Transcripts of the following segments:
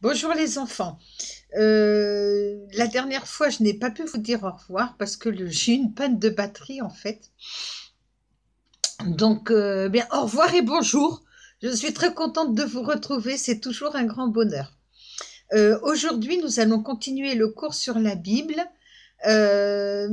Bonjour les enfants. La dernière fois, je n'ai pas pu vous dire au revoir parce que j'ai eu une panne de batterie en fait. Donc, bien, au revoir et bonjour. Je suis très contente de vous retrouver. C'est toujours un grand bonheur. Aujourd'hui, nous allons continuer le cours sur la Bible. Euh,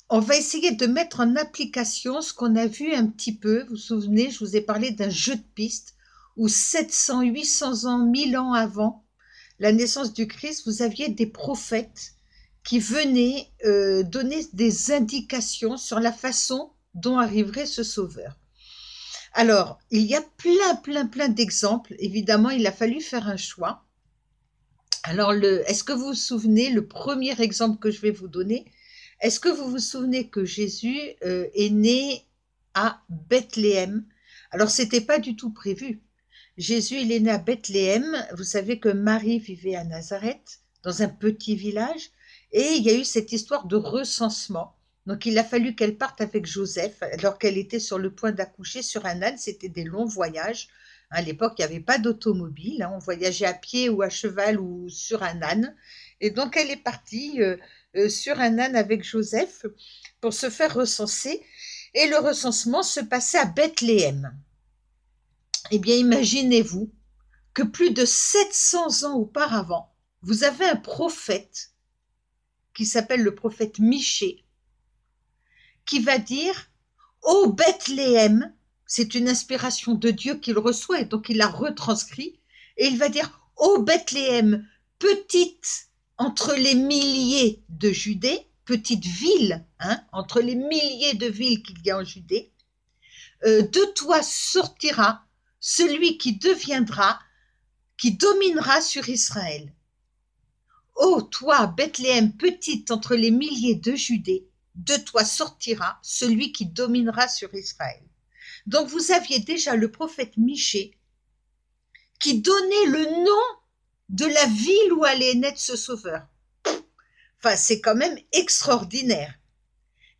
on va essayer de mettre en application ce qu'on a vu un petit peu. Vous vous souvenez, je vous ai parlé d'un jeu de piste où 700, 800 ans, 1000 ans avant la naissance du Christ, vous aviez des prophètes qui venaient donner des indications sur la façon dont arriverait ce sauveur. Alors, il y a plein d'exemples. Évidemment, il a fallu faire un choix. Alors, est-ce que vous vous souvenez, le premier exemple que je vais vous donner, est-ce que vous vous souvenez que Jésus est né à Bethléem? Alors, c'était pas du tout prévu. Jésus, il est né à Bethléem. Vous savez que Marie vivait à Nazareth, dans un petit village, et il y a eu cette histoire de recensement. Donc, il a fallu qu'elle parte avec Joseph, alors qu'elle était sur le point d'accoucher sur un âne. C'était des longs voyages. À l'époque, il n'y avait pas d'automobile. On voyageait à pied ou à cheval ou sur un âne. Et donc, elle est partie sur un âne avec Joseph pour se faire recenser. Et le recensement se passait à Bethléem. Eh bien, imaginez-vous que plus de 700 ans auparavant, vous avez un prophète qui s'appelle le prophète Michée, qui va dire: Ô Bethléem, c'est une inspiration de Dieu qu'il reçoit, et donc il la retranscrit, et il va dire: Ô Bethléem, petite entre les milliers de Judée, petite ville, hein, entre les milliers de villes qu'il y a en Judée, de toi sortira celui qui dominera sur Israël. Ô toi, Bethléem, petite entre les milliers de Judée, de toi sortira celui qui dominera sur Israël. Donc vous aviez déjà le prophète Michée qui donnait le nom de la ville où allait naître ce sauveur. Enfin, c'est quand même extraordinaire.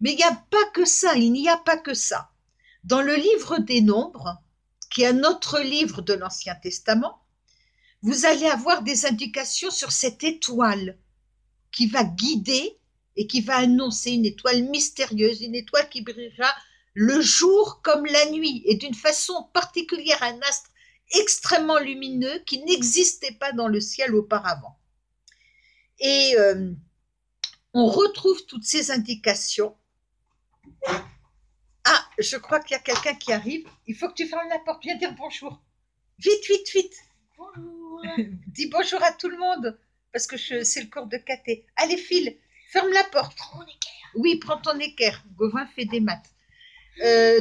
Mais il n'y a pas que ça, il n'y a pas que ça. Dans le livre des Nombres, qui est un autre livre de l'Ancien Testament, vous allez avoir des indications sur cette étoile qui va guider et qui va annoncer, une étoile mystérieuse, une étoile qui brillera le jour comme la nuit et d'une façon particulière, un astre extrêmement lumineux qui n'existait pas dans le ciel auparavant. Et on retrouve toutes ces indications. Ah, je crois qu'il y a quelqu'un qui arrive. Il faut que tu fermes la porte. Viens dire bonjour. Vite, vite, vite. Bonjour. Dis bonjour à tout le monde, parce que c'est le cours de caté. Allez, file, ferme la porte. Prends ton équerre. Oui, prends ton équerre. Gauvin fait des maths.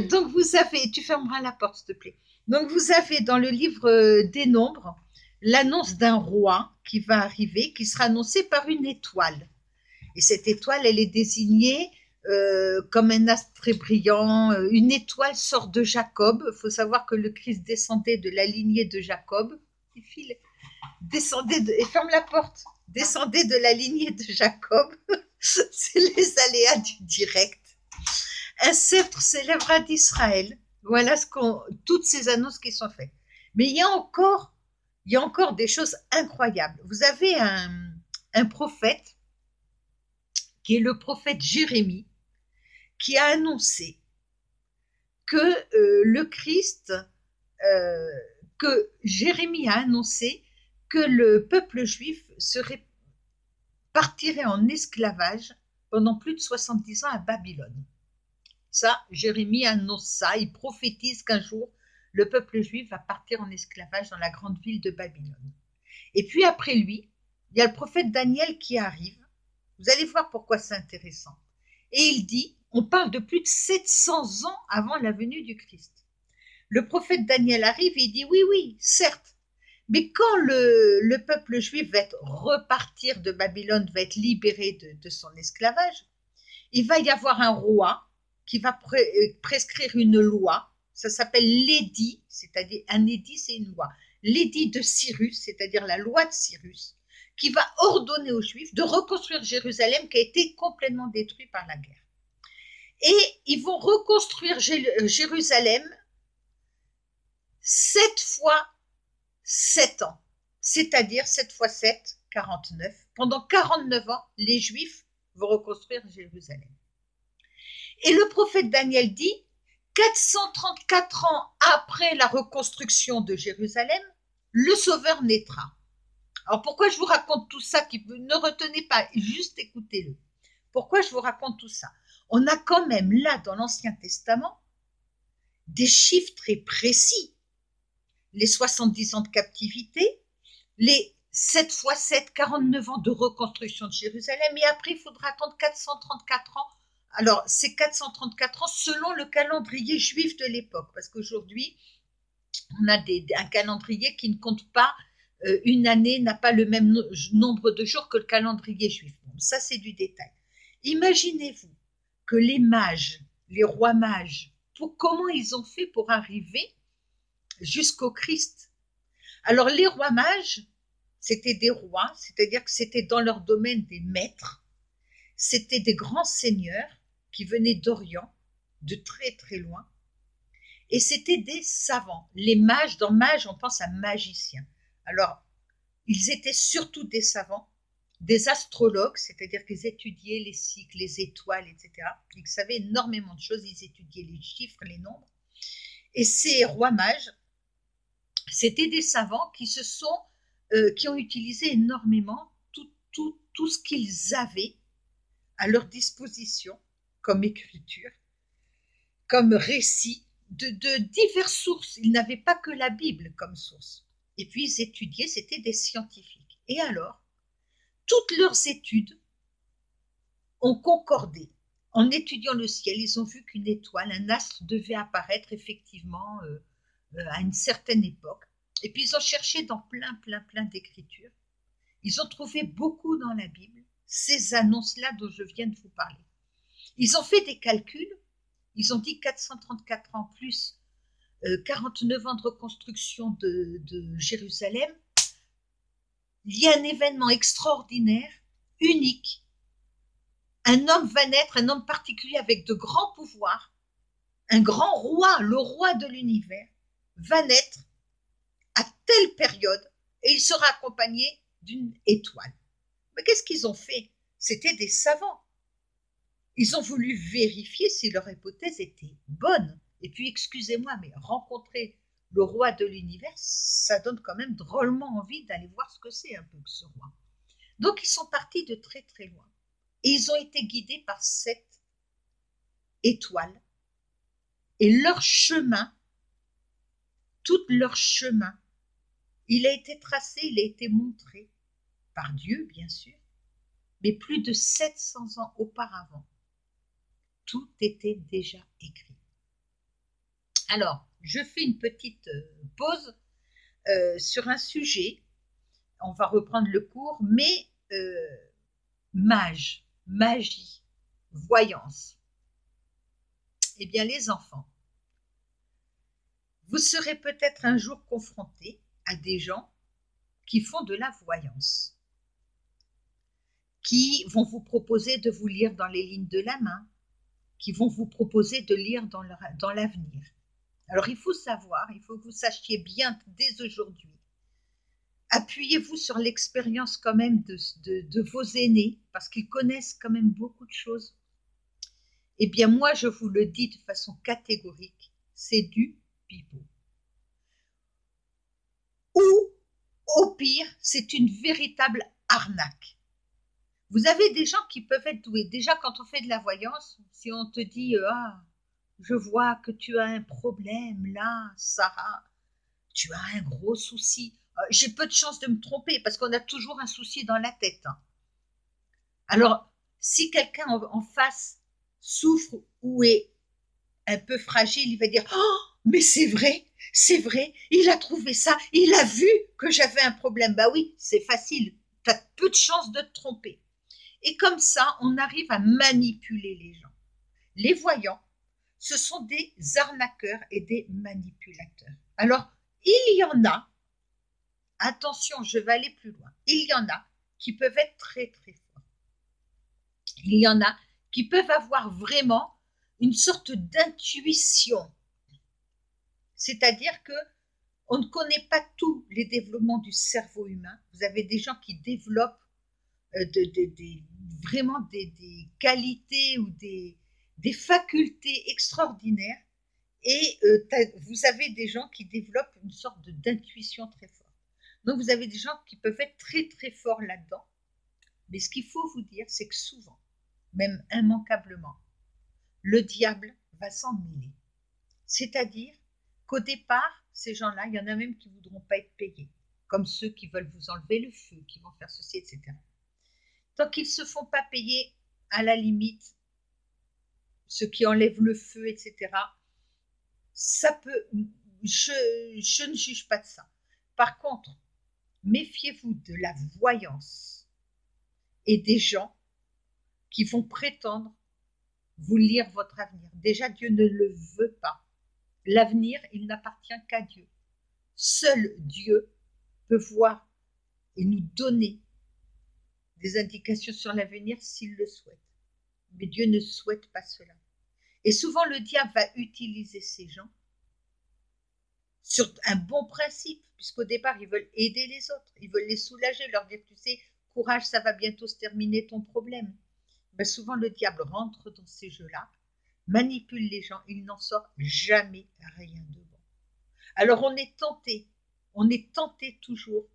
Donc vous avez, tu fermeras la porte, s'il te plaît. Donc vous avez dans le livre des Nombres l'annonce d'un roi qui va arriver, qui sera annoncé par une étoile. Et cette étoile, elle est désignée comme un astre très brillant. Une étoile sort de Jacob. Il faut savoir que le Christ descendait de la lignée de Jacob. Et ferme la porte. Descendez de la lignée de Jacob. C'est les aléas du direct. Un sceptre s'élèvera d'Israël. Voilà toutes ces annonces qui sont faites. Mais il y a encore des choses incroyables. Vous avez un prophète qui est le prophète Jérémie, qui a annoncé que le Christ, que Jérémie a annoncé que le peuple juif partirait en esclavage pendant plus de 70 ans à Babylone. Ça, Jérémie annonce ça, il prophétise qu'un jour, le peuple juif va partir en esclavage dans la grande ville de Babylone. Et puis après lui, il y a le prophète Daniel qui arrive. Vous allez voir pourquoi c'est intéressant. Et il dit, on parle de plus de 700 ans avant la venue du Christ. Le prophète Daniel arrive et il dit, oui, oui, certes, mais quand le peuple juif va repartir de Babylone, va être libéré de son esclavage, il va y avoir un roi qui va prescrire une loi, ça s'appelle l'édit, c'est-à-dire un édit, c'est une loi. L'édit de Cyrus, c'est-à-dire la loi de Cyrus, qui va ordonner aux Juifs de reconstruire Jérusalem qui a été complètement détruit par la guerre. Et ils vont reconstruire Jérusalem 7 fois 7 ans. c'est-à-dire 7 fois 7, 49. Pendant 49 ans, les Juifs vont reconstruire Jérusalem. Et le prophète Daniel dit, 434 ans après la reconstruction de Jérusalem, le Sauveur naîtra. Alors pourquoi je vous raconte tout ça? Ne retenez pas, juste écoutez-le. Pourquoi je vous raconte tout ça? On a quand même là, dans l'Ancien Testament, des chiffres très précis. Les 70 ans de captivité, les 7 fois 7, 49 ans de reconstruction de Jérusalem, et après il faudra attendre 434 ans. Alors, c'est 434 ans selon le calendrier juif de l'époque, parce qu'aujourd'hui, on a un calendrier qui ne compte pas, une année n'a pas le même nombre de jours que le calendrier juif. Bon, ça, c'est du détail. Imaginez-vous que les mages, les rois mages, comment ils ont fait pour arriver jusqu'au Christ? Alors, les rois mages, c'était des rois, c'est-à-dire que c'était dans leur domaine des maîtres, c'était des grands seigneurs qui venaient d'Orient, de très très loin, et c'était des savants. Les mages, dans mages, on pense à magiciens. Alors, ils étaient surtout des savants, des astrologues, c'est-à-dire qu'ils étudiaient les cycles, les étoiles, etc. Ils savaient énormément de choses, ils étudiaient les chiffres, les nombres. Et ces rois mages, c'était des savants qui ont utilisé énormément tout ce qu'ils avaient à leur disposition comme écriture, comme récit de diverses sources. Ils n'avaient pas que la Bible comme source. Et puis ils étudiaient, c'était des scientifiques. Et alors, toutes leurs études ont concordé. En étudiant le ciel, ils ont vu qu'une étoile, un astre devait apparaître effectivement à une certaine époque. Et puis ils ont cherché dans plein d'écritures. Ils ont trouvé beaucoup dans la Bible ces annonces-là dont je viens de vous parler. Ils ont fait des calculs, ils ont dit 434 ans plus 49 ans de reconstruction de Jérusalem. Il y a un événement extraordinaire, unique. Un homme va naître, un homme particulier avec de grands pouvoirs, un grand roi, le roi de l'univers, va naître à telle période et il sera accompagné d'une étoile. Mais qu'est-ce qu'ils ont fait? C'était des savants. Ils ont voulu vérifier si leur hypothèse était bonne. Et puis, excusez-moi, mais rencontrer le roi de l'univers, ça donne quand même drôlement envie d'aller voir ce que c'est un peu que ce roi. Donc, ils sont partis de très très loin. Et ils ont été guidés par cette étoile. Et leur chemin, tout leur chemin, il a été tracé, il a été montré par Dieu, bien sûr, mais plus de 700 ans auparavant. Tout était déjà écrit. Alors, je fais une petite pause sur un sujet. On va reprendre le cours, mais magie, voyance. Eh bien, les enfants, vous serez peut-être un jour confrontés à des gens qui font de la voyance, qui vont vous proposer de vous lire dans les lignes de la main, qui vont vous proposer de lire dans l'avenir. Alors, il faut savoir, il faut que vous sachiez bien dès aujourd'hui, appuyez-vous sur l'expérience quand même de vos aînés, parce qu'ils connaissent quand même beaucoup de choses. Eh bien, moi, je vous le dis de façon catégorique, c'est du pipeau. Ou, au pire, c'est une véritable arnaque. Vous avez des gens qui peuvent être doués. Déjà, quand on fait de la voyance, si on te dit « Ah, je vois que tu as un problème là, Sarah, tu as un gros souci. » J'ai peu de chance de me tromper parce qu'on a toujours un souci dans la tête. Hein. Alors, si quelqu'un en face souffre ou est un peu fragile, il va dire « Oh, mais c'est vrai, il a trouvé ça, il a vu que j'avais un problème. » Bah oui, c'est facile, tu as peu de chance de te tromper. Et comme ça, on arrive à manipuler les gens. Les voyants, ce sont des arnaqueurs et des manipulateurs. Alors, il y en a, attention, je vais aller plus loin, il y en a qui peuvent être très très forts. Il y en a qui peuvent avoir vraiment une sorte d'intuition. C'est-à-dire que On ne connaît pas tous les développements du cerveau humain. Vous avez des gens qui développent vraiment des qualités ou des facultés extraordinaires. Et vous avez des gens qui développent une sorte d'intuition très forte. Donc vous avez des gens qui peuvent être très très forts là-dedans. Mais ce qu'il faut vous dire, c'est que souvent, même immanquablement, le diable va s'en mêler. C'est-à-dire qu'au départ, ces gens-là, il y en a même qui ne voudront pas être payés, comme ceux qui veulent vous enlever le feu, qui vont faire ceci, etc. Tant qu'ils ne se font pas payer, à la limite, ceux qui enlèvent le feu, etc., ça peut. Je ne juge pas de ça. Par contre, méfiez-vous de la voyance et des gens qui vont prétendre vous lire votre avenir. Déjà, Dieu ne le veut pas. L'avenir, il n'appartient qu'à Dieu. Seul Dieu peut voir et nous donner des indications sur l'avenir s'il le souhaite. Mais Dieu ne souhaite pas cela. Et souvent, le diable va utiliser ces gens sur un bon principe, puisqu'au départ, ils veulent aider les autres, ils veulent les soulager, leur dire, tu sais, courage, ça va bientôt se terminer ton problème. Ben, souvent, le diable rentre dans ces jeux-là, manipule les gens, il n'en sort jamais rien de bon. Alors, on est tenté toujours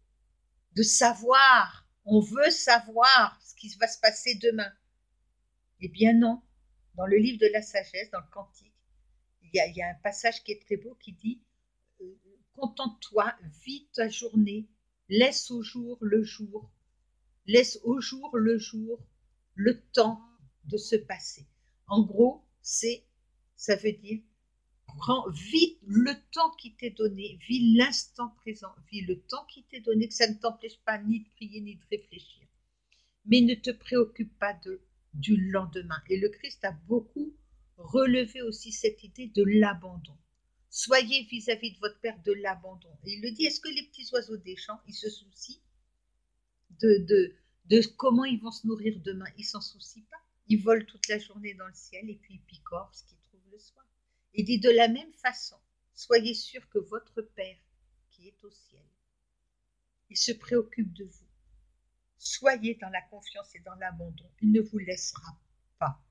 de savoir, on veut savoir ce qui va se passer demain. Eh bien non, dans le livre de la sagesse, dans le Cantique, il y a un passage qui est très beau qui dit contente-toi, vis ta journée, laisse au jour, laisse au jour le temps de se passer. En gros, ça veut dire vis le temps qui t'est donné, vis l'instant présent, vis le temps qui t'est donné, que ça ne t'empêche pas ni de prier ni de réfléchir. Mais ne te préoccupe pas du lendemain. Et le Christ a beaucoup relevé aussi cette idée de l'abandon. Soyez vis-à-vis de votre Père de l'abandon. Et il le dit, est-ce que les petits oiseaux des champs, ils se soucient de comment ils vont se nourrir demain? Ils s'en soucient pas. Ils volent toute la journée dans le ciel et puis ils picorent ce qu'ils trouvent le soir. Il dit de la même façon, soyez sûr que votre Père qui est au ciel, il se préoccupe de vous. Soyez dans la confiance et dans l'abandon. Il ne vous laissera pas.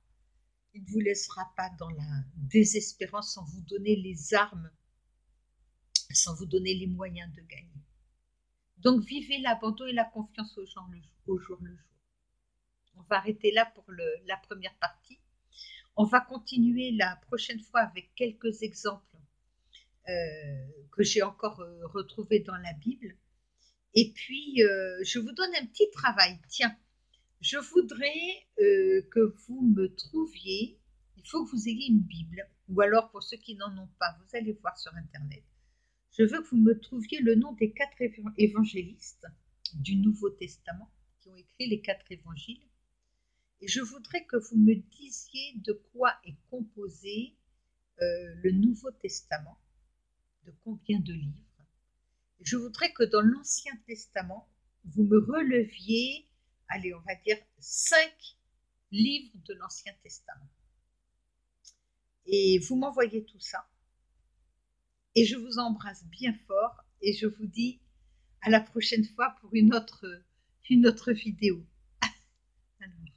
Il ne vous laissera pas dans la désespérance sans vous donner les armes, sans vous donner les moyens de gagner. Donc vivez l'abandon et la confiance au jour le jour. On va arrêter là pour la première partie. On va continuer la prochaine fois avec quelques exemples que j'ai encore retrouvés dans la Bible. Et puis, je vous donne un petit travail. Tiens, je voudrais que vous me trouviez, il faut que vous ayez une Bible, ou alors pour ceux qui n'en ont pas, vous allez voir sur Internet. Je veux que vous me trouviez le nom des 4 évangélistes du Nouveau Testament qui ont écrit les 4 évangiles. Et je voudrais que vous me disiez de quoi est composé le Nouveau Testament, de combien de livres. Et je voudrais que dans l'Ancien Testament, vous me releviez, allez, on va dire 5 livres de l'Ancien Testament. Et vous m'envoyez tout ça. Et je vous embrasse bien fort et je vous dis à la prochaine fois pour une autre vidéo. Alors.